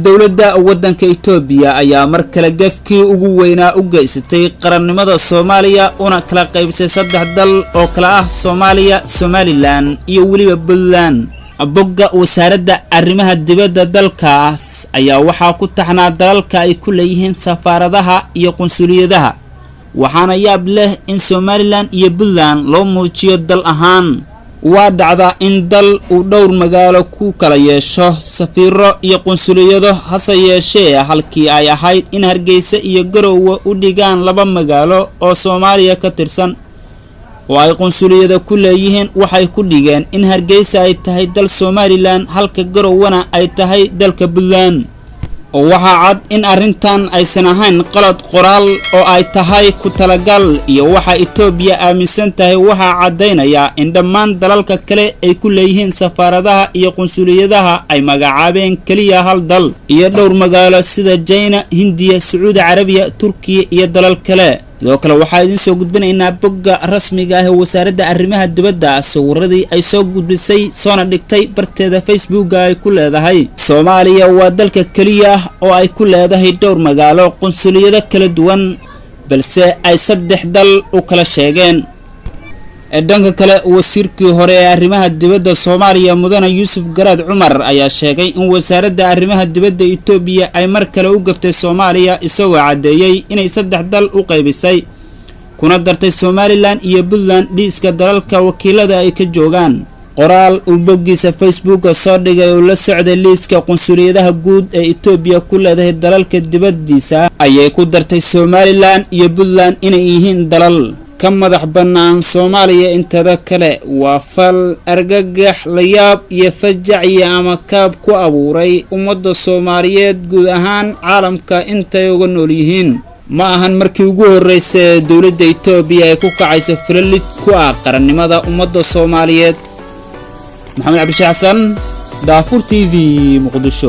dawladda waddanka Itoobiya ayaa mar kale gafkii ugu weynaa u geysatay qarannimada Soomaaliya una kala qaybisay saddex dal oo kala ah Soomaaliya, Somaliland iyo waliba Puntland. Bogga wasaaradda arrimaha dibadda dalkaas ayaa waxaa ku taxnaa dalalka ay ku leeyihiin safaaradaha iyo qunsuliyadaha, waxaana yaab leh in Somaliland iyo Puntland loo muujiyo dal ahaan. waa dhacda in dal uu dhowr magaalo ku kala yeesho safiiro iyo qunsuliyado, hase yeeshee halkii ay ahayd in Hargeysa iyo Garowe u dhigaan laba magaalo oo Soomaaliya ka tirsan oo ay qunsuliyada ku leeyihiin, waxay ku dhigeen in Hargeysa ay tahay dal Somaliland halka Garowena ay tahay dalka Puntland. waxaa cad in arrintan aysan ahayn qalad qoraal oo ay tahay ku talagal, iyo waxa Itoobiya aaminsan tahay waxa cadeynaya in dhammaan dalalka kale ay ku leeyihiin safaaradaha iyo qunsuliyadaha ay magacaabeen kaliya hal dal iyo dhowr magaalo sida China, Hindiya, Sacuudi Carabiya, Turkiya iyo dalal kale. sidoo kale waxaa idin soo gudbinaynaa bogga rasmiga ah ee wasaaradda arrimaha dibadda sawiradii ay soo gudbisay soona dhigtay barteeda Facebook ay ku leedahay. Soomaaliya waa dalka kaliya oo ay ku leedahay dhowr magaalo qunsuliyado kala duwan, balse ay saddex dal u kala sheegeen. dhanka kale wasiirkii hore ee arrimaha dibadda Soomaaliya Mudane Yuusuf Garaad Cumar ayaa sheegay in wasaaradda arrimaha dibadda Itoobiya ay mar kale u gaftay Soomaaliya, isagoo cadeeyay inay saddex dal u qaybisay kuna dartay Somaliland iyo Puntland dhiiska dalalka wakiilada ay ka joogaan. qoraal uu boggiisa Facebook soo dhigay oo la socday liiska qunsuliyadaha guud ee Itoobiya ku leedahay dalalka dibaddiisa ayay ku dartay Somaliland iyo Puntland inay yihiin dalal ka madax bannaan Soomaaliya intada kale. waa fal argagax, la yaab iyo fajac iyo ama kaab ku abuuray ummadda Soomaaliyeed guud ahaan caalamka intay uga nool yihiin. ma ahan markii ugu horeysay dawladda Itoobiya ay ku kacayso filalid ku ah qarannimada ummadda Soomaaliyeed. Maxamed Cabdi Xasan, Daafur TV, Muqdisho.